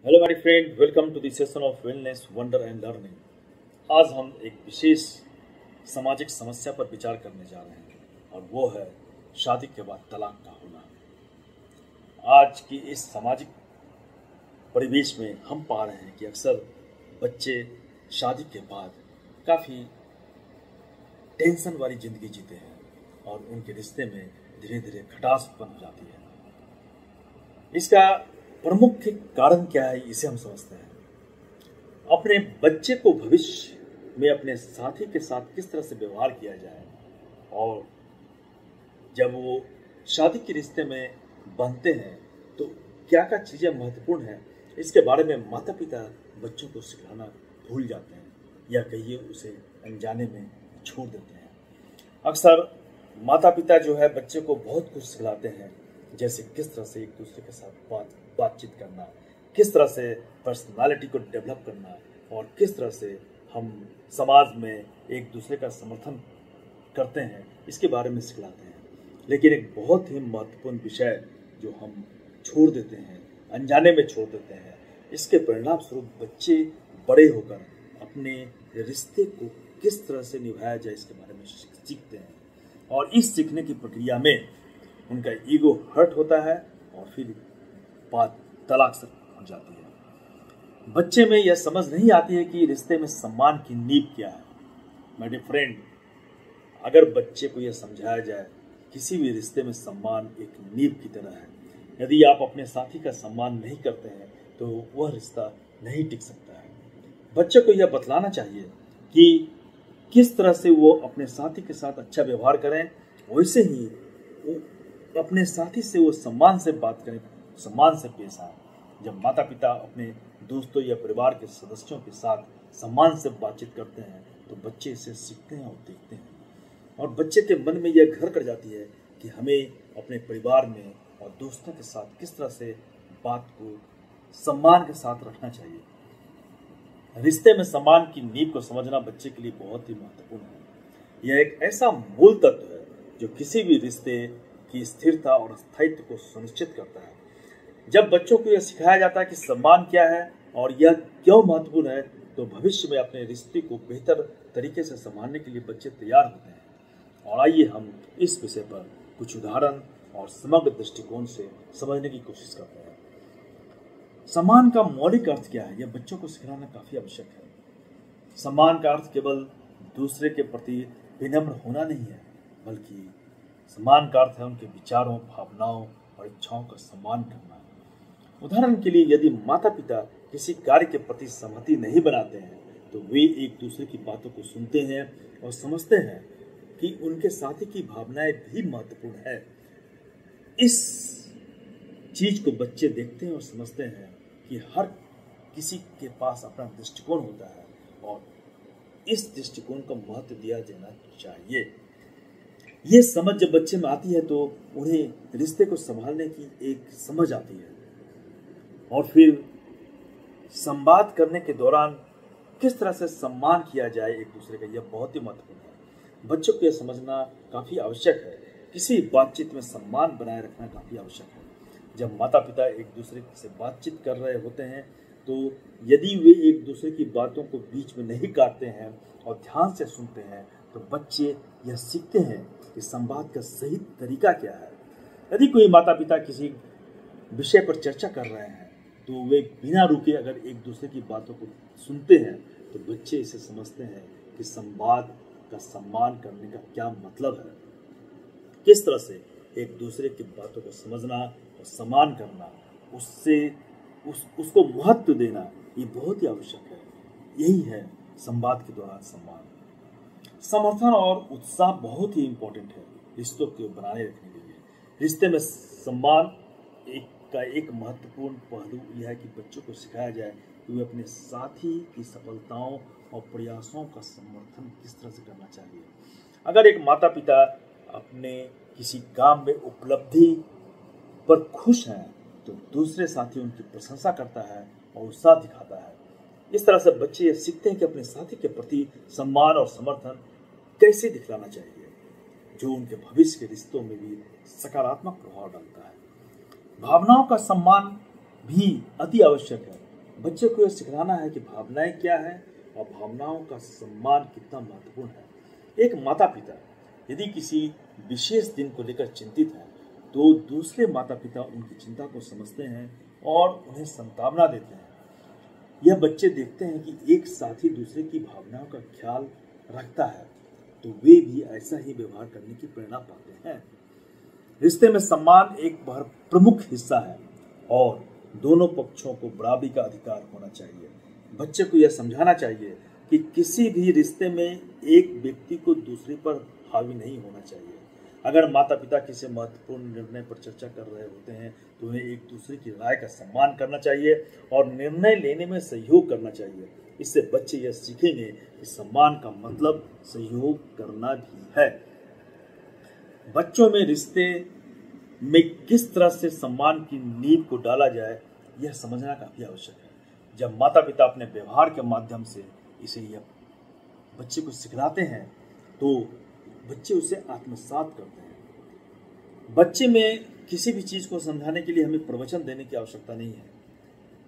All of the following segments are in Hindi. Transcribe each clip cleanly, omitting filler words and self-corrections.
Hello my friend, welcome to the session of wellness wonder and learning. आज हम एक विशेष सामाजिक समस्या पर विचार करने जा रहे हैं और वो है शादी के बाद तलाक का होना। आज की इस सामाजिक परिवेश में हम पा रहे हैं कि अक्सर बच्चे शादी के बाद काफ़ी टेंशन वाली ज़िंदगी जीते हैं और उनके रिश्ते में धीरे धीरे खटास उत्पन्न हो जाती है। इसका प्रमुख कारण क्या है, इसे हम समझते हैं। अपने बच्चे को भविष्य में अपने साथी के साथ किस तरह से व्यवहार किया जाए और जब वो शादी के रिश्ते में बनते हैं तो क्या क्या चीज़ें महत्वपूर्ण हैं, इसके बारे में माता पिता बच्चों को सिखाना भूल जाते हैं या कहिए उसे अनजाने में छोड़ देते हैं। अक्सर माता पिता जो है बच्चे को बहुत कुछ सिखाते हैं, जैसे किस तरह से एक दूसरे के साथ बातचीत करना, किस तरह से पर्सनालिटी को डेवलप करना और किस तरह से हम समाज में एक दूसरे का समर्थन करते हैं, इसके बारे में सिखाते हैं। लेकिन एक बहुत ही महत्वपूर्ण विषय जो हम छोड़ देते हैं, अनजाने में छोड़ देते हैं, इसके परिणाम स्वरूप बच्चे बड़े होकर अपने रिश्ते को किस तरह से निभाया जाए इसके बारे में सीखते हैं और इस सीखने की प्रक्रिया में उनका ईगो हर्ट होता है और फिर बात तलाक से पहुंच जाती है। बच्चे में यह समझ नहीं आती है कि रिश्ते में सम्मान की नींव क्या है। मेरे फ्रेंड, अगर बच्चे को यह समझाया जाए किसी भी रिश्ते में सम्मान एक नींव की तरह है, यदि आप अपने साथी का सम्मान नहीं करते हैं तो वह रिश्ता नहीं टिक सकता है। बच्चे को यह बतलाना चाहिए कि किस तरह से वो अपने साथी के साथ अच्छा व्यवहार करें, वैसे ही वो अपने साथी से वो सम्मान से बात करें, सम्मान से पेश आए। जब माता पिता अपने दोस्तों या परिवार के सदस्यों के साथ सम्मान से बातचीत करते हैं तो बच्चे इसे सीखते हैं और देखते हैं और बच्चे के मन में यह घर कर जाती है कि हमें अपने परिवार में और दोस्तों के साथ किस तरह से बात को सम्मान के साथ रखना चाहिए। रिश्ते में सम्मान की नींव को समझना बच्चे के लिए बहुत ही महत्वपूर्ण है। यह एक ऐसा मूल तत्व है जो किसी भी रिश्ते की स्थिरता और स्थायित्व को सुनिश्चित करता है। जब बच्चों को यह सिखाया जाता है कि सम्मान क्या है और यह क्यों महत्वपूर्ण है, तो भविष्य में अपने रिश्ते को बेहतर तरीके से संभालने के लिए बच्चे तैयार होते हैं। और आइए हम इस विषय पर कुछ उदाहरण और समग्र दृष्टिकोण से समझने की कोशिश करते हैं। सम्मान का मौलिक अर्थ क्या है, यह बच्चों को सिखाना काफी आवश्यक है। सम्मान का अर्थ केवल दूसरे के प्रति विनम्र होना नहीं है, बल्कि सम्मान का अर्थ है उनके विचारों, भावनाओं और इच्छाओं का सम्मान करना। उदाहरण के लिए, यदि माता पिता किसी कार्य के प्रति सहमति नहीं बनाते हैं तो वे एक दूसरे की बातों को सुनते हैं और समझते हैं कि उनके साथी की भावनाएं भी महत्वपूर्ण है। इस चीज को बच्चे देखते हैं और समझते हैं कि हर किसी के पास अपना दृष्टिकोण होता है और इस दृष्टिकोण को महत्व दिया जाना चाहिए। ये समझ जब बच्चे में आती है तो उन्हें रिश्ते को संभालने की एक समझ आती है और फिर संवाद करने के दौरान किस तरह से सम्मान किया जाए एक दूसरे का, यह बहुत ही महत्वपूर्ण है। बच्चों को यह समझना काफ़ी आवश्यक है। किसी बातचीत में सम्मान बनाए रखना काफ़ी आवश्यक है। जब माता पिता एक दूसरे से बातचीत कर रहे होते हैं तो यदि वे एक दूसरे की बातों को बीच में नहीं काटते हैं और ध्यान से सुनते हैं तो बच्चे यह सीखते हैं कि संवाद का सही तरीका क्या है। यदि कोई माता पिता किसी विषय पर चर्चा कर रहे हैं तो वे बिना रुके अगर एक दूसरे की बातों को सुनते हैं तो बच्चे इसे समझते हैं कि संवाद का सम्मान करने का क्या मतलब है। किस तरह से एक दूसरे की बातों को समझना और सम्मान करना, उसको महत्व देना, ये बहुत ही आवश्यक है। यही है संवाद के दौरान सम्मान। समर्थन और उत्साह बहुत ही इम्पोर्टेंट है रिश्तों को बनाए रखने के लिए। रिश्ते में सम्मान का एक महत्वपूर्ण पहलू यह है कि बच्चों को सिखाया जाए कि वे अपने साथी की सफलताओं और प्रयासों का समर्थन किस तरह से करना चाहिए। अगर एक माता पिता अपने किसी काम में उपलब्धि पर खुश हैं तो दूसरे साथी उनकी प्रशंसा करता है और उत्साह दिखाता है। इस तरह से बच्चे ये सीखते हैं कि अपने साथी के प्रति सम्मान और समर्थन कैसे दिखलाना चाहिए, जो उनके भविष्य के रिश्तों में भी सकारात्मक प्रभाव डालता है। भावनाओं का सम्मान भी अति आवश्यक है। बच्चे को यह सिखाना है कि भावनाएं क्या है और भावनाओं का सम्मान कितना महत्वपूर्ण है। एक माता पिता यदि किसी विशेष दिन को लेकर चिंतित है तो दूसरे माता पिता उनकी चिंता को समझते हैं और उन्हें सांत्वना देते हैं। यह बच्चे देखते हैं कि एक साथी दूसरे की भावनाओं का ख्याल रखता है तो वे भी ऐसा ही व्यवहार करने की प्रेरणा पाते हैं। रिश्ते में सम्मान एक बहुत प्रमुख हिस्सा है और दोनों पक्षों को बराबरी का अधिकार होना चाहिए। बच्चे को यह समझाना चाहिए कि किसी भी रिश्ते में एक व्यक्ति को दूसरे पर हावी नहीं होना चाहिए। अगर माता पिता किसी महत्वपूर्ण निर्णय पर चर्चा कर रहे होते हैं तो उन्हें एक दूसरे की राय का सम्मान करना चाहिए और निर्णय लेने में सहयोग करना चाहिए। इससे बच्चे यह सीखेंगे कि सम्मान का मतलब सहयोग करना भी है। बच्चों में रिश्ते में किस तरह से सम्मान की नींव को डाला जाए यह समझना काफी आवश्यक है। जब माता पिता अपने व्यवहार के माध्यम से इसे यह बच्चे को सिखलाते हैं तो बच्चे उसे आत्मसात करते हैं। बच्चे में किसी भी चीज को समझाने के लिए हमें प्रवचन देने की आवश्यकता नहीं है।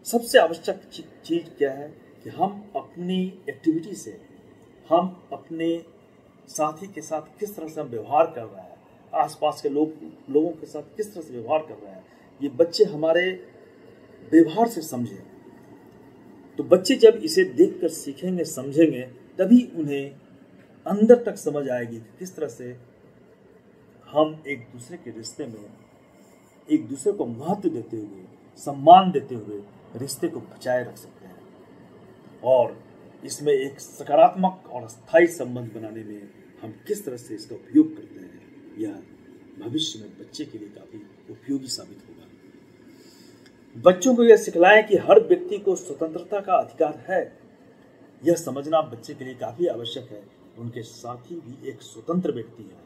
सबसे आवश्यक चीज क्या है कि हम अपनी एक्टिविटी से हम अपने साथी के साथ किस तरह से हम व्यवहार कर रहे हैं, आसपास के लोगों के साथ किस तरह से व्यवहार कर रहे हैं, ये बच्चे हमारे व्यवहार से समझें। तो बच्चे जब इसे देखकर सीखेंगे, समझेंगे, तभी उन्हें अंदर तक समझ आएगी कि किस तरह से हम एक दूसरे के रिश्ते में एक दूसरे को महत्व देते हुए, सम्मान देते हुए रिश्ते को बचाए रख सकते हैं और इसमें एक सकारात्मक और स्थायी संबंध बनाने में हम किस तरह से इसका उपयोग करते हैं, यह भविष्य में बच्चे के लिए काफी उपयोगी साबित होगा। बच्चों को यह सिखलाएं कि हर व्यक्ति को स्वतंत्रता का अधिकार है। यह समझना बच्चे के लिए काफी आवश्यक है। उनके साथी भी एक स्वतंत्र व्यक्ति है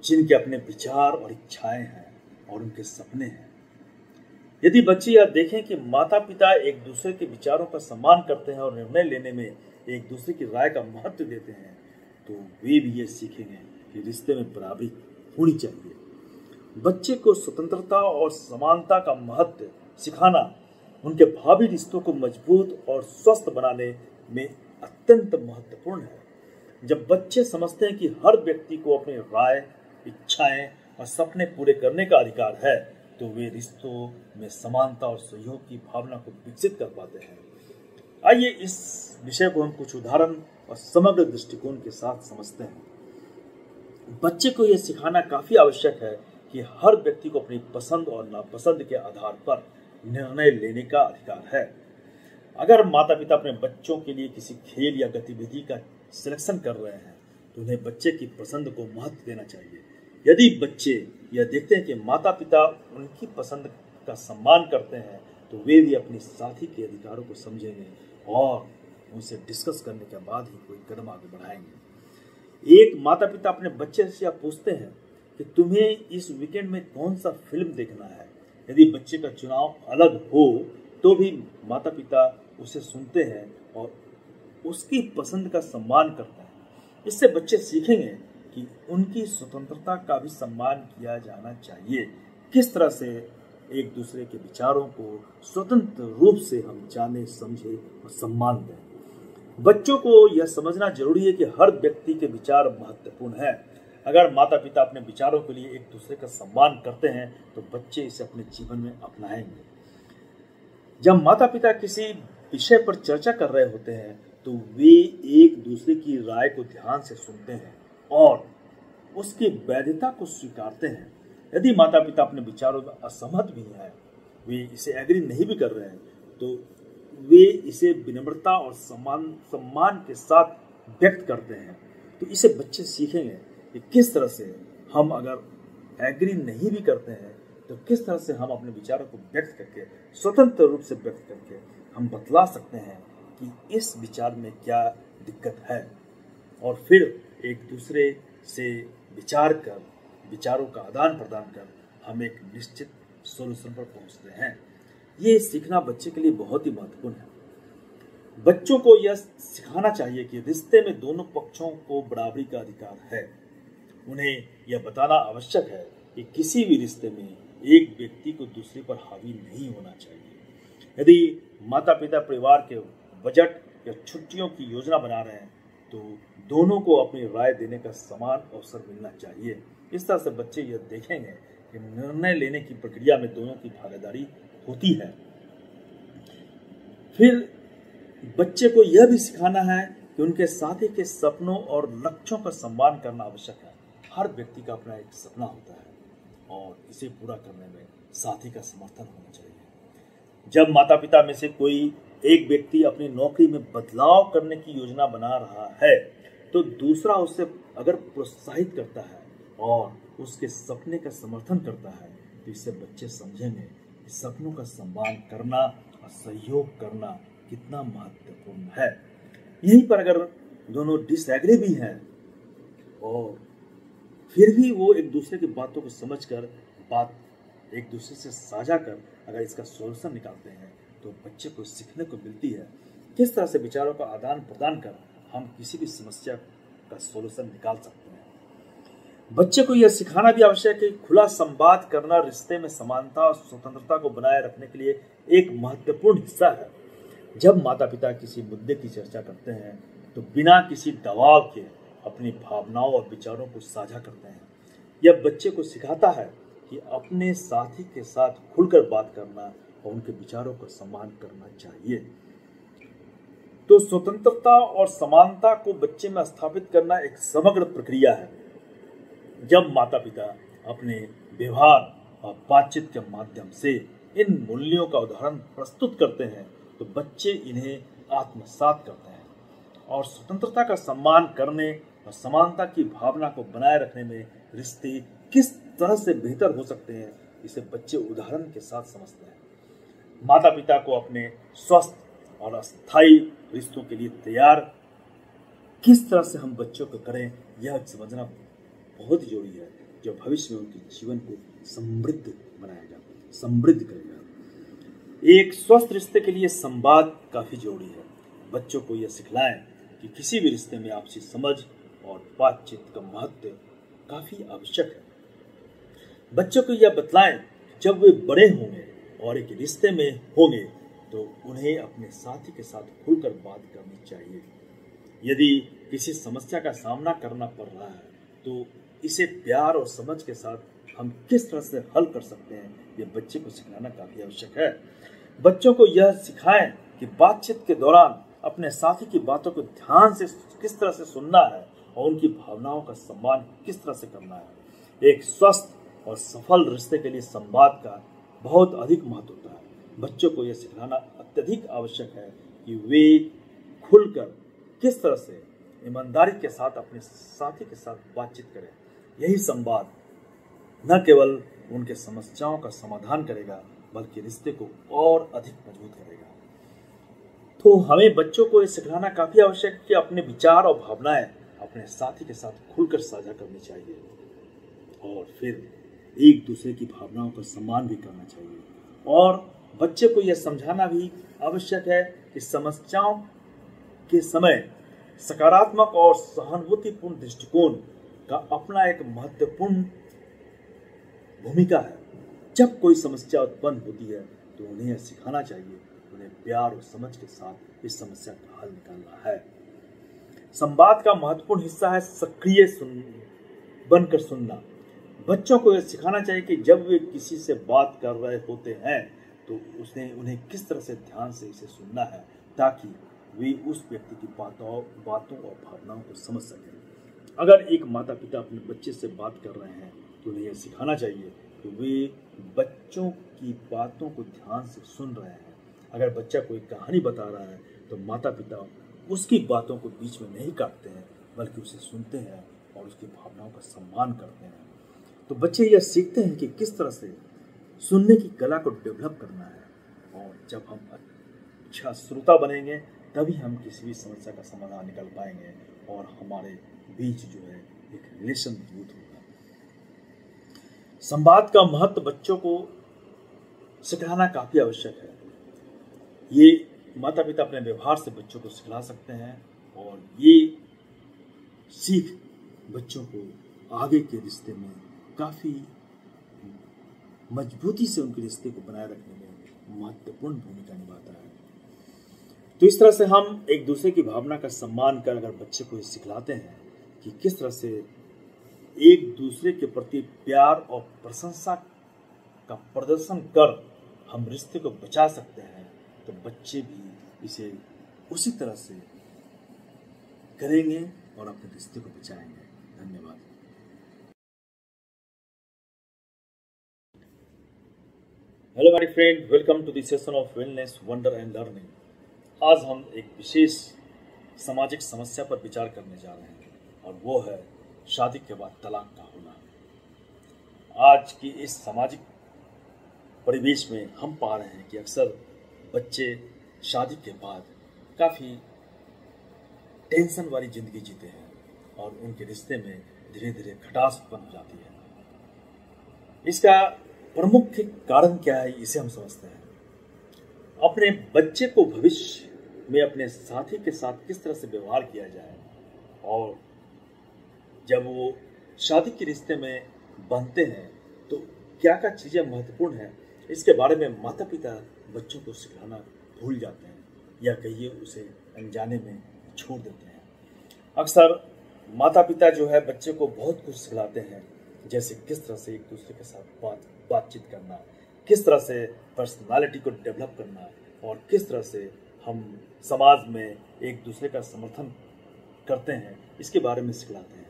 जिनके अपने विचार और इच्छाएं हैं और उनके सपने हैं। यदि बच्चे यह देखें कि माता पिता एक दूसरे के विचारों का सम्मान करते हैं और निर्णय लेने में एक दूसरे की राय का महत्व देते हैं तो वे भी ये सीखेंगे कि रिश्ते में बराबरी होनी चाहिए। बच्चे को स्वतंत्रता और समानता का महत्व सिखाना उनके भावी रिश्तों को मजबूत और स्वस्थ बनाने में अत्यंत महत्वपूर्ण है। जब बच्चे समझते हैं कि हर व्यक्ति को अपनी राय, इच्छाएं और सपने पूरे करने का अधिकार है तो वे रिश्तों में समानता और सहयोग की भावना को विकसित कर पाते हैं। आइए इस विषय को हम कुछ उदाहरण और समग्र दृष्टिकोण के साथ समझते हैं। बच्चे को यह सिखाना काफी आवश्यक है कि हर व्यक्ति को अपनी पसंद और नापसंद के आधार पर निर्णय लेने का अधिकार है। अगर माता पिता अपने बच्चों के लिए किसी खेल या गतिविधि का सिलेक्शन कर रहे हैं तो उन्हें बच्चे की पसंद को महत्व देना चाहिए। यदि बच्चे यह देखते हैं कि माता पिता उनकी पसंद का सम्मान करते हैं तो वे भी अपने साथी के अधिकारों को समझेंगे और उनसे डिस्कस करने के बाद ही कोई कदम आगे बढ़ाएंगे। एक माता पिता अपने बच्चे से यह पूछते हैं कि तुम्हें इस वीकेंड में कौन सा फिल्म देखना है। यदि बच्चे का चुनाव अलग हो तो भी माता पिता उसे सुनते हैं और उसकी पसंद का सम्मान करते हैं। इससे बच्चे सीखेंगे कि उनकी स्वतंत्रता का भी सम्मान किया जाना चाहिए। किस तरह से एक दूसरे के विचारों को स्वतंत्र रूप से हम जाने, समझे और सम्मान दें। बच्चों को यह समझना जरूरी है कि हर व्यक्ति के विचार महत्वपूर्ण है। अगर माता पिता अपने विचारों के लिए एक दूसरे का सम्मान करते हैं तो बच्चे इसे अपने जीवन में अपनाएंगे। जब माता पिता किसी विषय पर चर्चा कर रहे होते हैं तो वे एक दूसरे की राय को ध्यान से सुनते हैं और उसकी वैधता को स्वीकारते हैं। यदि माता पिता अपने विचारों में असहमत भी हैं, वे इसे एग्री नहीं भी कर रहे हैं, तो वे इसे विनम्रता और सम्मान के साथ व्यक्त करते हैं। तो इसे बच्चे सीखेंगे कि किस तरह से हम अगर एग्री नहीं भी करते हैं तो किस तरह से हम अपने विचारों को व्यक्त करके, स्वतंत्र रूप से व्यक्त करके हम बतला सकते हैं कि इस विचार में क्या दिक्कत है और फिर एक दूसरे से विचार कर, विचारों का आदान प्रदान कर हम एक निश्चित सॉल्यूशन पर पहुंचते हैं। ये सीखना बच्चे के लिए बहुत ही महत्वपूर्ण है। बच्चों को यह सिखाना चाहिए कि रिश्ते में दोनों पक्षों को बराबरी का अधिकार है। उन्हें यह बताना आवश्यक है कि किसी भी रिश्ते में एक व्यक्ति को दूसरे पर हावी नहीं होना चाहिए। यदि माता पिता परिवार के बजट या छुट्टियों की योजना बना रहे हैं तो दोनों को अपनी राय देने का समान अवसर मिलना चाहिए। इस तरह से बच्चे यह देखेंगे कि निर्णय लेने की प्रक्रिया में दोनों की भागीदारी होती है। फिर बच्चे को यह भी सिखाना है कि उनके साथी के सपनों और लक्ष्यों का सम्मान करना आवश्यक है। हर व्यक्ति का अपना एक सपना होता है और इसे पूरा करने में साथी का समर्थन होना चाहिए। जब माता पिता में से कोई एक व्यक्ति अपनी नौकरी में बदलाव करने की योजना बना रहा है तो दूसरा उसे अगर प्रोत्साहित करता है और उसके सपने का समर्थन करता है तो इससे बच्चे समझेंगे कि सपनों का सम्मान करना और सहयोग करना कितना महत्वपूर्ण है। यहीं पर अगर दोनों डिसएग्री भी हैं और फिर भी वो एक दूसरे की बातों को समझकर बात एक दूसरे से साझा कर अगर इसका सॉल्यूशन निकालते हैं तो बच्चे को सीखने को मिलती है किस तरह से विचारों का आदान प्रदान कर हम किसी भी समस्या का सॉल्यूशन निकाल सकते हैं। बच्चे को यह सिखाना भी आवश्यक है कि खुला संवाद करना रिश्ते में समानता और स्वतंत्रता को बनाए रखने के लिए एक महत्वपूर्ण हिस्सा है। जब माता पिता किसी मुद्दे की चर्चा करते हैं तो बिना किसी दबाव के अपनी भावनाओं और विचारों को साझा करते हैं। यह बच्चे को सिखाता है कि अपने साथी के साथ खुलकर बात करना और उनके विचारों का सम्मान करना चाहिए। तो स्वतंत्रता और समानता को बच्चे में स्थापित करना एक समग्र प्रक्रिया है। जब माता पिता अपने व्यवहार और बातचीत के माध्यम से इन मूल्यों का उदाहरण प्रस्तुत करते हैं तो बच्चे इन्हें आत्मसात करते हैं और स्वतंत्रता का सम्मान करने और समानता की भावना को बनाए रखने में रिश्ते किस तरह से बेहतर हो सकते हैं इसे बच्चे उदाहरण के साथ समझते हैं। माता पिता को अपने स्वस्थ और अस्थायी रिश्तों के लिए तैयार किस तरह से हम बच्चों को करें यह समझना बहुत जरूरी है जो भविष्य में उनके जीवन को समृद्ध बनाएगा, समृद्ध करेगा। एक स्वस्थ रिश्ते के लिए संवाद काफी जरूरी है। बच्चों को यह सिखलाएं कि किसी भी रिश्ते में आपसी समझ और बातचीत का महत्व काफी आवश्यक है। बच्चों को यह बतलाएं जब वे बड़े होंगे और एक रिश्ते में होंगे तो उन्हें अपने साथी के साथ खुलकर बात करनी चाहिए। यदि किसी समस्या का सामना करना पड़ रहा है तो इसे प्यार और समझ के साथ हम किस तरह से हल कर सकते हैं यह बच्चे को सिखाना काफी आवश्यक है। बच्चों को यह सिखाएं कि बातचीत के दौरान अपने साथी की बातों को ध्यान से किस तरह से सुनना है और उनकी भावनाओं का सम्मान किस तरह से करना है। एक स्वस्थ और सफल रिश्ते के लिए संवाद का बहुत अधिक महत्व होता है। बच्चों को यह सिखाना अत्यधिक आवश्यक है कि वे खुलकर किस तरह से ईमानदारी के साथ अपने साथी के साथ बातचीत करें। यही संवाद न केवल उनके समस्याओं का समाधान करेगा बल्कि रिश्ते को और अधिक मजबूत करेगा। तो हमें बच्चों को यह सिखाना काफी आवश्यक है कि अपने विचार और भावनाएं अपने साथी के साथ खुलकर साझा करनी चाहिए और फिर एक दूसरे की भावनाओं का सम्मान भी करना चाहिए। और बच्चे को यह समझाना भी आवश्यक है कि समस्याओं के समय सकारात्मक और सहानुभूतिपूर्ण दृष्टिकोण का अपना एक महत्वपूर्ण भूमिका है। जब कोई समस्या उत्पन्न होती है तो उन्हें यह सिखाना चाहिए उन्हें प्यार और समझ के साथ इस समस्या का हल निकालना है। संवाद का महत्वपूर्ण हिस्सा है सक्रिय बनकर सुनना। बच्चों को यह सिखाना चाहिए कि जब वे किसी से बात कर रहे होते हैं तो उन्हें किस तरह से ध्यान से इसे सुनना है ताकि वे उस व्यक्ति की बातों और भावनाओं को समझ सकें। अगर एक माता पिता अपने बच्चे से बात कर रहे हैं तो उन्हें यह सिखाना चाहिए कि वे बच्चों की बातों को ध्यान से सुन रहे हैं। अगर बच्चा कोई कहानी बता रहा है तो माता पिता उसकी बातों को बीच में नहीं काटते हैं बल्कि उसे सुनते हैं और उसकी भावनाओं का सम्मान करते हैं। तो बच्चे यह सीखते हैं कि किस तरह से सुनने की कला को डेवलप करना है और जब हम अच्छा श्रोता बनेंगे तभी हम किसी भी समस्या का समाधान निकाल पाएंगे और हमारे बीच जो है एक रिलेशन मजबूत होगा। संवाद का महत्व बच्चों को सिखाना काफी आवश्यक है। ये माता पिता अपने व्यवहार से बच्चों को सिखला सकते हैं और ये सीख बच्चों को आगे के रिश्ते में काफी मजबूती से उनके रिश्ते को बनाए रखने में महत्वपूर्ण भूमिका निभाता है। तो इस तरह से हम एक दूसरे की भावना का सम्मान कर अगर बच्चे को सिखलाते हैं कि किस तरह से एक दूसरे के प्रति प्यार और प्रशंसा का प्रदर्शन कर हम रिश्ते को बचा सकते हैं, तो बच्चे भी इसे उसी तरह से करेंगे और अपने रिश्ते को बचाएंगे। धन्यवाद। Hello my friend, welcome to the session of wellness wonder and learning. आज हम एक विशेष सामाजिक समस्या पर विचार करने जा रहे हैं और वो है शादी के बाद तलाक का होना। आज की इस सामाजिक परिवेश में हम पा रहे हैं कि अक्सर बच्चे शादी के बाद काफ़ी टेंशन वाली ज़िंदगी जीते हैं और उनके रिश्ते में धीरे धीरे खटास उत्पन्न हो जाती है। इसका प्रमुख कारण क्या है, इसे हम समझते हैं। अपने बच्चे को भविष्य में अपने साथी के साथ किस तरह से व्यवहार किया जाए और जब वो शादी के रिश्ते में बनते हैं तो क्या क्या चीज़ें महत्वपूर्ण हैं, इसके बारे में माता पिता बच्चों को सिखाना भूल जाते हैं या कहिए उसे अनजाने में छोड़ देते हैं। अक्सर माता पिता जो है बच्चे को बहुत कुछ सिखलाते हैं, जैसे किस तरह से एक दूसरे के साथ बातचीत करना, किस तरह से पर्सनालिटी को डेवलप करना और किस तरह से हम समाज में एक दूसरे का समर्थन करते हैं, इसके बारे में सिखलाते हैं।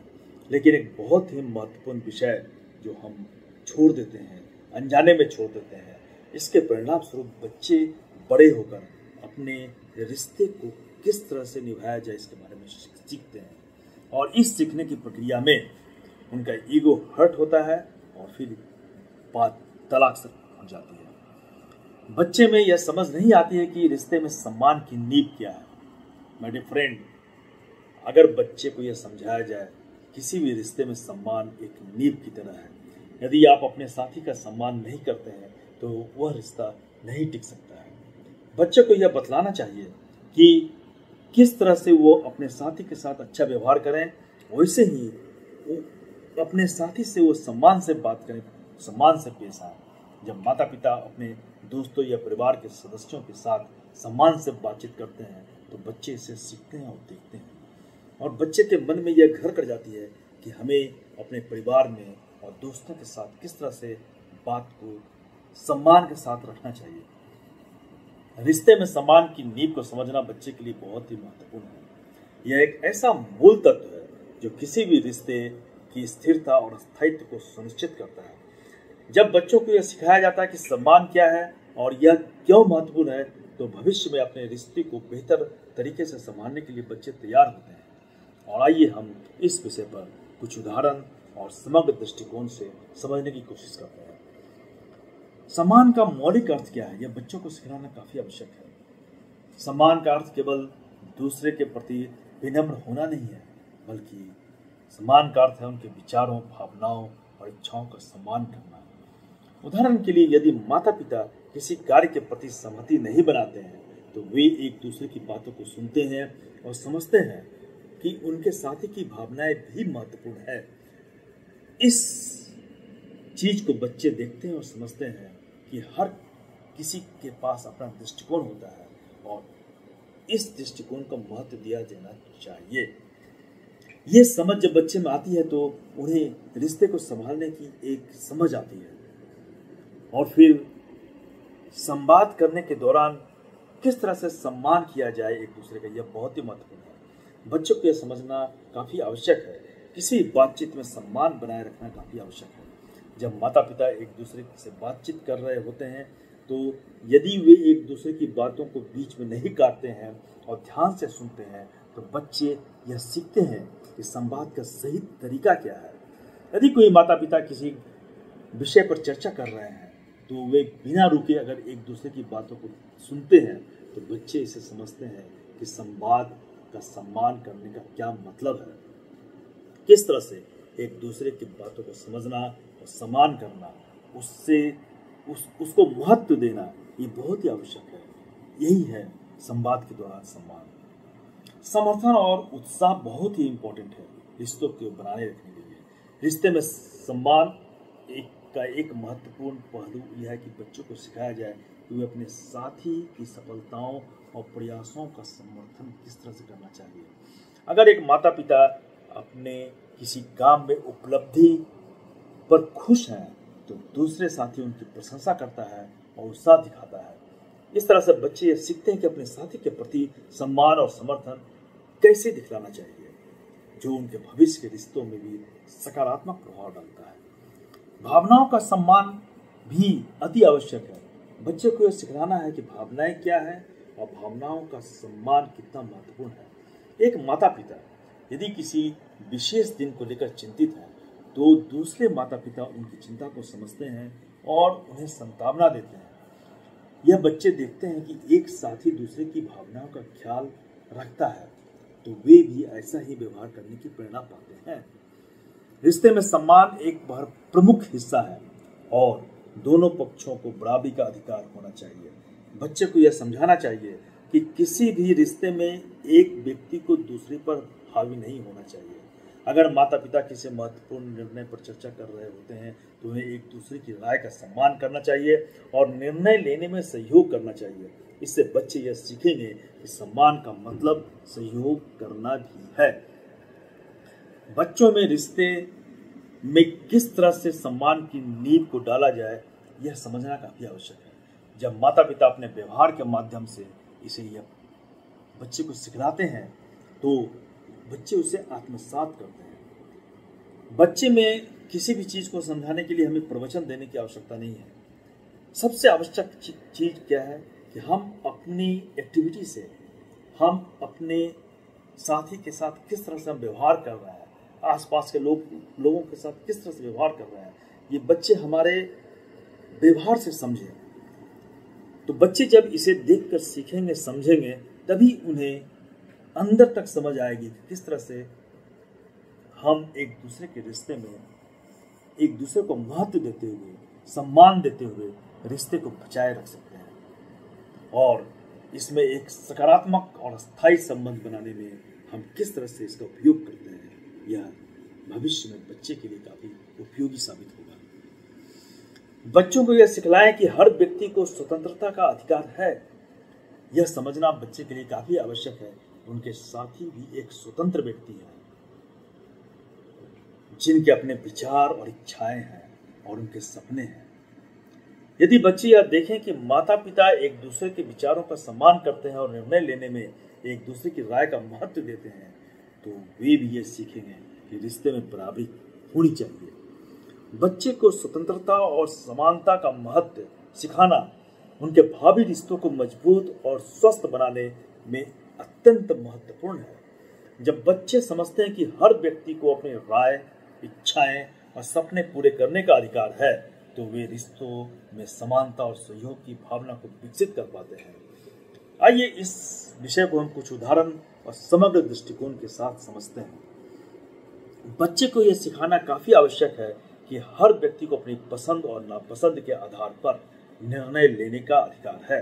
लेकिन एक बहुत ही महत्वपूर्ण विषय जो हम छोड़ देते हैं, अनजाने में छोड़ देते हैं, इसके परिणाम स्वरूप बच्चे बड़े होकर अपने रिश्ते को किस तरह से निभाया जाए इसके बारे में सीखते हैं और इस सीखने की प्रक्रिया में उनका ईगो हर्ट होता है और फिर बात तलाक से पहुंच जाती है। बच्चे में यह समझ नहीं आती है कि रिश्ते में सम्मान की नींव क्या है। माय डियर फ्रेंड, अगर बच्चे को यह समझाया जाए किसी भी रिश्ते में सम्मान एक नींव की तरह है, यदि आप अपने साथी का सम्मान नहीं करते हैं तो वह रिश्ता नहीं टिक सकता है। बच्चे को यह बतलाना चाहिए कि किस तरह से वो अपने साथी के साथ अच्छा व्यवहार करें, वैसे ही अपने साथी से वो सम्मान से बात करें, सम्मान से पेश आए। जब माता पिता अपने दोस्तों या परिवार के सदस्यों के साथ सम्मान से बातचीत करते हैं तो बच्चे इसे सीखते हैं और देखते हैं और बच्चे के मन में यह घर कर जाती है कि हमें अपने परिवार में और दोस्तों के साथ किस तरह से बात को सम्मान के साथ रखना चाहिए। रिश्ते में सम्मान की नींव को समझना बच्चे के लिए बहुत ही महत्वपूर्ण है। यह एक ऐसा मूल तत्व है जो किसी भी रिश्ते की स्थिरता और स्थायित्व को सुनिश्चित करता है। जब बच्चों को यह सिखाया जाता है कि सम्मान क्या है और यह क्यों महत्वपूर्ण है, तो भविष्य में अपने रिश्ते को बेहतर तरीके से संभालने के लिए बच्चे तैयार होते हैं। और आइए हम इस विषय पर कुछ उदाहरण और समग्र दृष्टिकोण से समझने की कोशिश करते हैं। सम्मान का मौलिक अर्थ क्या है, यह बच्चों को सिखाना काफी आवश्यक है। सम्मान का अर्थ केवल दूसरे के प्रति विनम्र होना नहीं है, बल्कि सम्मान का अर्थ है उनके विचारों, भावनाओं और इच्छाओं का सम्मान करना। उदाहरण के लिए, यदि माता पिता किसी कार्य के प्रति सहमति नहीं बनाते हैं तो वे एक दूसरे की बातों को सुनते हैं और समझते हैं कि उनके साथी की भावनाएं भी महत्वपूर्ण है। इस चीज को बच्चे देखते हैं और समझते हैं कि हर किसी के पास अपना दृष्टिकोण होता है और इस दृष्टिकोण को महत्व दिया जाना चाहिए। ये समझ जब बच्चे में आती है तो उन्हें रिश्ते को संभालने की एक समझ आती है और फिर संवाद करने के दौरान किस तरह से सम्मान किया जाए एक दूसरे का, यह बहुत ही महत्वपूर्ण है। बच्चों को यह समझना काफी आवश्यक है। किसी बातचीत में सम्मान बनाए रखना काफी आवश्यक है। जब माता पिता एक दूसरे से बातचीत कर रहे होते हैं तो यदि वे एक दूसरे की बातों को बीच में नहीं काटते हैं और ध्यान से सुनते हैं तो बच्चे यह सीखते हैं कि संवाद का सही तरीका क्या है। यदि कोई माता पिता किसी विषय पर चर्चा कर रहे हैं तो वे बिना रुके अगर एक दूसरे की बातों को सुनते हैं तो बच्चे इसे समझते हैं कि संवाद का सम्मान करने का क्या मतलब है। किस तरह से एक दूसरे की बातों को समझना और सम्मान करना, उसको महत्व देना, ये बहुत ही आवश्यक है। यही है संवाद के दौरान सम्मान। समर्थन और उत्साह बहुत ही इंपॉर्टेंट है रिश्तों को बनाए रखने के लिए। रिश्ते में सम्मान का एक महत्वपूर्ण पहलू यह है कि बच्चों को सिखाया जाए कि वे अपने साथी की सफलताओं और प्रयासों का समर्थन किस तरह से करना चाहिए। अगर एक माता पिता अपने किसी काम में उपलब्धि पर खुश हैं तो दूसरे साथी उनकी प्रशंसा करता है और उत्साह दिखाता है। इस तरह से बच्चे ये सीखते हैं कि अपने साथी के प्रति सम्मान और समर्थन कैसे दिखलाना चाहिए, जो उनके भविष्य के रिश्तों में भी सकारात्मक प्रभाव डालता है। भावनाओं का सम्मान भी अति आवश्यक है। बच्चे को यह सिखाना है कि भावनाएं क्या है और भावनाओं का सम्मान कितना महत्वपूर्ण है। एक माता पिता यदि किसी विशेष दिन को लेकर चिंतित है तो दूसरे माता पिता उनकी चिंता को समझते हैं और उन्हें सांत्वना देते हैं। यह बच्चे देखते हैं कि एक साथी दूसरे की भावनाओं का ख्याल रखता है तो वे भी ऐसा ही व्यवहार करने की प्रेरणा पाते हैं। रिश्ते में सम्मान एक बहुत प्रमुख हिस्सा है और दोनों पक्षों को बराबरी का अधिकार होना चाहिए। बच्चे को यह समझाना चाहिए कि किसी भी रिश्ते में एक व्यक्ति को दूसरे पर हावी नहीं होना चाहिए। अगर माता पिता किसी महत्वपूर्ण निर्णय पर चर्चा कर रहे होते हैं तो उन्हें एक दूसरे की राय का सम्मान करना चाहिए और निर्णय लेने में सहयोग करना चाहिए। इससे बच्चे यह सीखेंगे कि सम्मान का मतलब सहयोग करना भी है। बच्चों में रिश्ते में किस तरह से सम्मान की नींव को डाला जाए यह समझना काफी आवश्यक है। जब माता पिता अपने व्यवहार के माध्यम से इसे यह बच्चे को सिखलाते हैं तो बच्चे उसे आत्मसात करते हैं। बच्चे में किसी भी चीज को समझाने के लिए हमें प्रवचन देने की आवश्यकता नहीं है। सबसे आवश्यक चीज क्या है कि हम अपनी एक्टिविटी से हम अपने साथी के साथ किस तरह से हम व्यवहार कर रहे हैं, आसपास के लोगों के साथ किस तरह से व्यवहार कर रहे हैं, ये बच्चे हमारे व्यवहार से समझें। तो बच्चे जब इसे देखकर सीखेंगे, समझेंगे, तभी उन्हें अंदर तक समझ आएगी कि किस तरह से हम एक दूसरे के रिश्ते में एक दूसरे को महत्व देते हुए, सम्मान देते हुए रिश्ते को बचाए रख सकते हैं और इसमें एक सकारात्मक और स्थायी संबंध बनाने में हम किस तरह से इसका उपयोग करते हैं, यह भविष्य में बच्चे के लिए काफी उपयोगी साबित होगा। बच्चों को यह सिखलाएं कि हर व्यक्ति को स्वतंत्रता का अधिकार है। यह समझना बच्चे के लिए काफी आवश्यक है। उनके साथी भी एक स्वतंत्र व्यक्ति हैं जिनके अपने विचार और इच्छाएं हैं और उनके सपने हैं। यदि बच्चे यह देखें कि माता पिता एक दूसरे के विचारों का सम्मान करते हैं और निर्णय लेने में एक दूसरे की राय का महत्व देते हैं तो वे भी ये सीखेंगे कि रिश्ते में बराबरी होनी चाहिए। बच्चे को स्वतंत्रता और समानता का महत्व सिखाना उनके भावी रिश्तों को मजबूत और स्वस्थ बनाने में अत्यंत महत्वपूर्ण है। जब बच्चे समझते हैं कि हर व्यक्ति को अपनी राय, इच्छाएं और सपने पूरे करने का अधिकार है तो वे रिश्तों में समानता और सहयोग की भावना को विकसित कर पाते हैं। आइए इस विषय को हम कुछ उदाहरण और समग्र दृष्टिकोण के साथ समझते हैं। बच्चे को यह सिखाना काफी आवश्यक है कि हर व्यक्ति को अपनी पसंद और नापसंद के आधार पर निर्णय लेने का अधिकार है।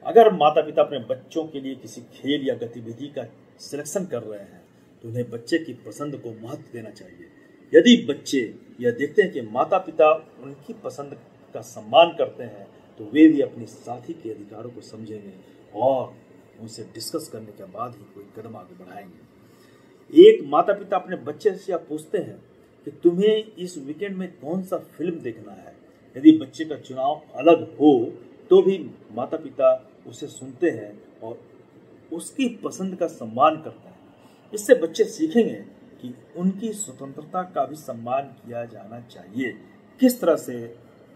अगर माता पिता अपने बच्चों के लिए किसी खेल या गतिविधि का सिलेक्शन कर रहे हैं तो उन्हें बच्चे की पसंद को महत्व देना चाहिए। यदि बच्चे यह देखते हैं कि माता पिता उनकी पसंद का सम्मान करते हैं तो वे भी अपने साथी के अधिकारों को समझेंगे और उनसे डिस्कस करने के बाद ही कोई कदम आगे बढ़ाएंगे। एक माता पिता अपने बच्चे से यह पूछते हैं कि तुम्हें इस वीकेंड में कौन सा फिल्म देखना है। यदि बच्चे का चुनाव अलग हो तो भी माता पिता उसे सुनते हैं और उसकी पसंद का सम्मान करते हैं। इससे बच्चे सीखेंगे कि उनकी स्वतंत्रता का भी सम्मान किया जाना चाहिए। किस तरह से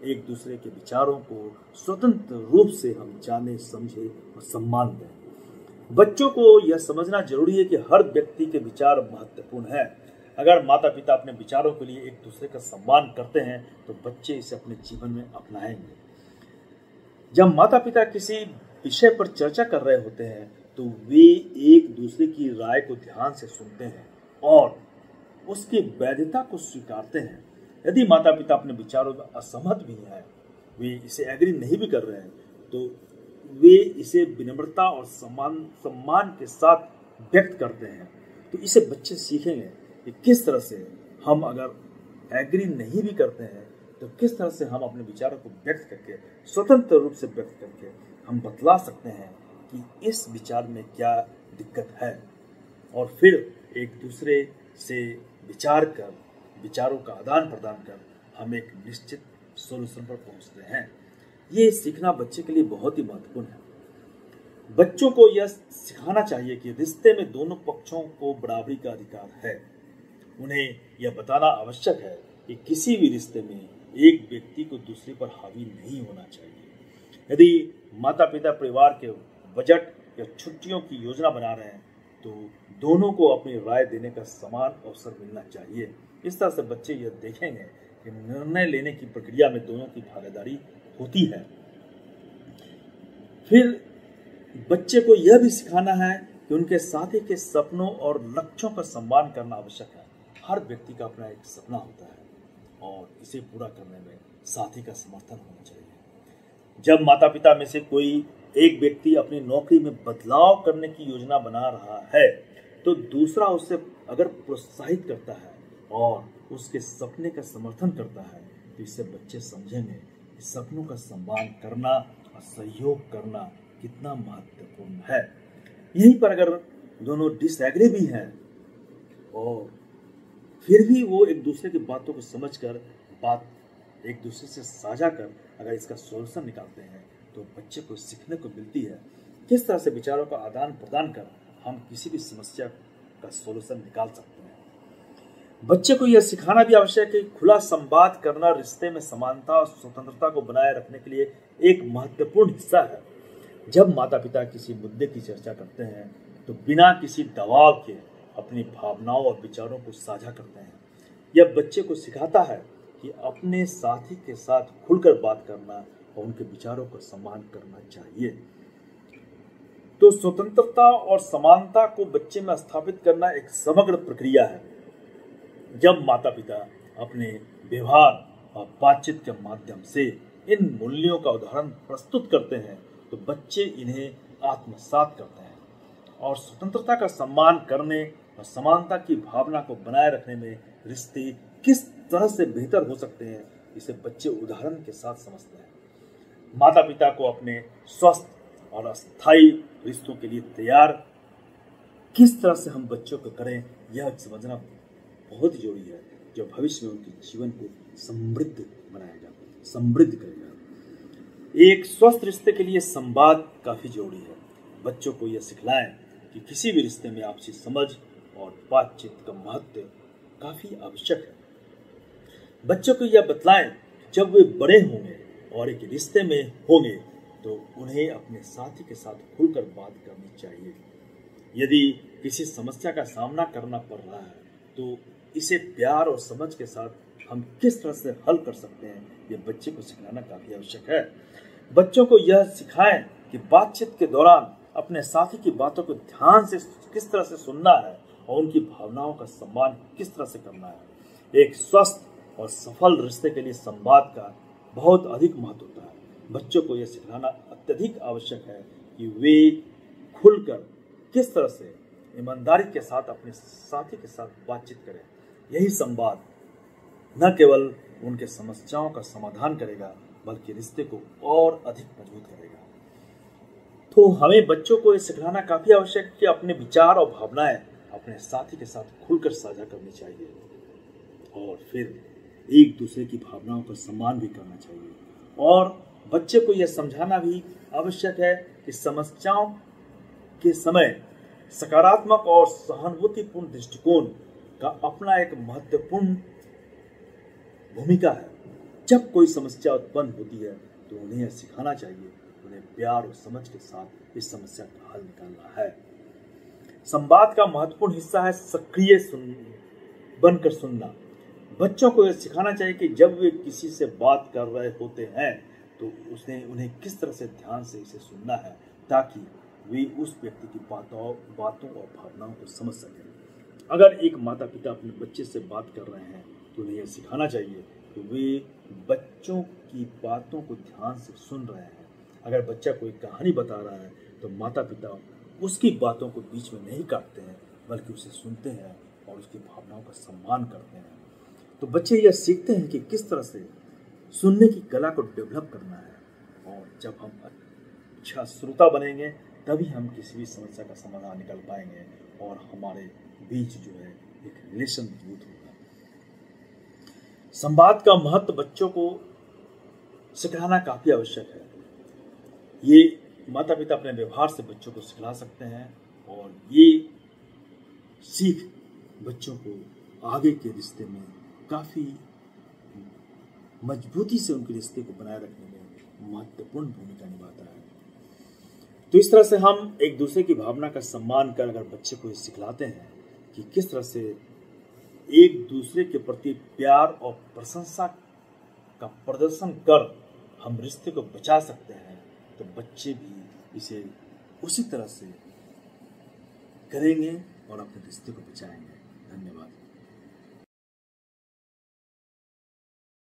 एक दूसरे के विचारों को स्वतंत्र रूप से हम जाने, समझे और सम्मान दें। बच्चों को यह समझना जरूरी है कि हर व्यक्ति के विचार महत्वपूर्ण है। अगर माता पिता अपने विचारों के लिए एक दूसरे का सम्मान करते हैं तो बच्चे इसे अपने जीवन में अपनाएंगे। जब माता पिता किसी विषय पर चर्चा कर रहे होते हैं तो वे एक दूसरे की राय को ध्यान से सुनते हैं और उसकी वैधता को स्वीकारते हैं। यदि माता पिता अपने विचारों में असहमत भी हैं, वे इसे एग्री नहीं भी कर रहे हैं, तो वे इसे विनम्रता और सम्मान के साथ व्यक्त करते हैं। तो इसे बच्चे सीखेंगे कि किस तरह से हम अगर एग्री नहीं भी करते हैं तो किस तरह से हम अपने विचारों को व्यक्त करके, स्वतंत्र रूप से व्यक्त करके हम बतला सकते हैं कि इस विचार में क्या दिक्कत है, और फिर एक दूसरे से विचार कर, विचारों का आदान प्रदान कर हम एक निश्चित सॉल्यूशन पर पहुंचते हैं। ये सीखना बच्चे के लिए बहुत ही महत्वपूर्ण है। बच्चों को यह सिखाना चाहिए कि रिश्ते में दोनों पक्षों को बराबरी का अधिकार है। उन्हें यह बताना आवश्यक है कि किसी भी रिश्ते में एक व्यक्ति को दूसरे पर हावी नहीं होना चाहिए। यदि माता पिता परिवार के बजट या छुट्टियों की योजना बना रहे हैं तो दोनों को अपनी राय देने का समान अवसर मिलना चाहिए। इस तरह से बच्चे यह देखेंगे कि निर्णय लेने की प्रक्रिया में दोनों की भागीदारी होती है। फिर बच्चे को यह भी सिखाना है कि उनके साथी के सपनों और लक्ष्यों का सम्मान करना आवश्यक है। हर व्यक्ति का अपना एक सपना होता है और इसे पूरा करने में साथी का समर्थन होना चाहिए। जब माता पिता में से कोई एक व्यक्ति अपनी नौकरी में बदलाव करने की योजना बना रहा है तो दूसरा उसे अगर प्रोत्साहित करता है और उसके सपने का समर्थन करता है तो इससे बच्चे समझेंगे कि सपनों का सम्मान करना और सहयोग करना कितना महत्वपूर्ण है। यहीं पर अगर दोनों डिसएग्री भी हैं और फिर भी वो एक दूसरे की बातों को समझकर बात एक दूसरे से साझा कर अगर इसका सॉल्यूशन निकालते हैं तो बच्चे को सीखने को मिलती है किस तरह से विचारों का आदान प्रदान कर हम किसी भी समस्या का सॉल्यूशन निकाल सकते हैं। बच्चे को यह सिखाना भी आवश्यक है कि खुला संवाद करना रिश्ते में समानता और स्वतंत्रता को बनाए रखने के लिए एक महत्वपूर्ण हिस्सा है। जब माता पिता किसी मुद्दे की चर्चा करते हैं तो बिना किसी दबाव के अपनी भावनाओं और विचारों को साझा करते हैं। यह बच्चे को सिखाता है कि अपने साथी के साथ खुलकर बात करना और उनके विचारों का सम्मान करना चाहिए। तो स्वतंत्रता और समानता को बच्चे में स्थापित करना एक समग्र प्रक्रिया है। जब माता पिता अपने व्यवहार और बातचीत के माध्यम से इन मूल्यों का उदाहरण प्रस्तुत करते हैं तो बच्चे इन्हें आत्मसात करते हैं और स्वतंत्रता का सम्मान करने और समानता की भावना को बनाए रखने में रिश्ते किस तरह से बेहतर हो सकते हैं इसे बच्चे उदाहरण के साथ समझते हैं। माता पिता को अपने स्वस्थ और अस्थायी रिश्तों के लिए तैयार किस तरह से हम बच्चों को करें यह समझना बहुत जरूरी है, जो भविष्य में उनके जीवन को समृद्ध बनाएगा, समृद्ध करेगा। एक स्वस्थ रिश्ते के लिए संवाद काफी जरूरी है। बच्चों को यह सिखलाएं कि किसी भी रिश्ते में आपसी समझ और बातचीत का महत्व काफी आवश्यक है। बच्चों को यह बतलाएं जब वे बड़े होंगे और एक रिश्ते में होंगे तो उन्हें अपने साथी के साथ खुलकर बात करनी चाहिए। यदि किसी समस्या का सामना करना पड़ रहा है तो इसे प्यार और समझ के साथ हम किस तरह से हल कर सकते हैं यह बच्चे को सिखाना काफी आवश्यक है। बच्चों को यह सिखाएं कि बातचीत के दौरान अपने साथी की बातों को ध्यान से किस तरह से सुनना है और उनकी भावनाओं का सम्मान किस तरह से करना है। एक स्वस्थ और सफल रिश्ते के लिए संवाद का बहुत अधिक महत्व होता है। बच्चों को यह सिखाना अत्यधिक आवश्यक है कि वे खुलकर किस तरह से ईमानदारी के साथ अपने साथी के साथ बातचीत करें। यही संवाद न केवल उनके समस्याओं का समाधान करेगा बल्कि रिश्ते को और अधिक मजबूत करेगा। तो हमें बच्चों को यह सिखाना काफी आवश्यक है कि अपने विचार और भावनाएं अपने साथी के साथ खुलकर साझा करनी चाहिए और फिर एक दूसरे की भावनाओं का सम्मान भी करना चाहिए। और बच्चे को यह समझाना भी आवश्यक है कि समस्याओं के समय सकारात्मक और सहानुभूतिपूर्ण दृष्टिकोण का अपना एक महत्वपूर्ण भूमिका है। जब कोई समस्या उत्पन्न होती है तो उन्हें यह सिखाना चाहिए, उन्हें प्यार और समझ के साथ इस समस्या का हल निकालना है। संवाद का महत्वपूर्ण हिस्सा है सक्रिय बनकर सुनना। बच्चों को यह सिखाना चाहिए कि जब वे किसी से बात कर रहे होते हैं तो उन्हें किस तरह से ध्यान से इसे सुनना है ताकि वे उस व्यक्ति की बातों और भावनाओं को समझ सकें। अगर एक माता पिता अपने बच्चे से बात कर रहे हैं तो उन्हें यह सिखाना चाहिए कि वे बच्चों की बातों को ध्यान से सुन रहे हैं। अगर बच्चा कोई कहानी बता रहा है तो माता पिता उसकी बातों को बीच में नहीं काटते हैं बल्कि उसे सुनते हैं और उसकी भावनाओं का सम्मान करते हैं। तो बच्चे यह सीखते हैं कि किस तरह से सुनने की कला को डेवलप करना है। और जब हम अच्छा श्रोता बनेंगे तभी हम किसी भी समस्या का समाधान निकाल पाएंगे और हमारे बीच जो है एक रिलेशन मजबूत होगा। संवाद का महत्व बच्चों को सिखाना काफी आवश्यक है। ये माता पिता अपने व्यवहार से बच्चों को सिखला सकते हैं और ये सीख बच्चों को आगे के रिश्ते में काफी मजबूती से उनके रिश्ते को बनाए रखने में महत्वपूर्ण भूमिका निभाता है। तो इस तरह से हम एक दूसरे की भावना का सम्मान कर अगर बच्चे को सिखलाते हैं कि किस तरह से एक दूसरे के प्रति प्यार और प्रशंसा का प्रदर्शन कर हम रिश्ते को बचा सकते हैं, तो बच्चे भी इसे उसी तरह से करेंगे और अपने रिश्ते को बचाएंगे। धन्यवाद।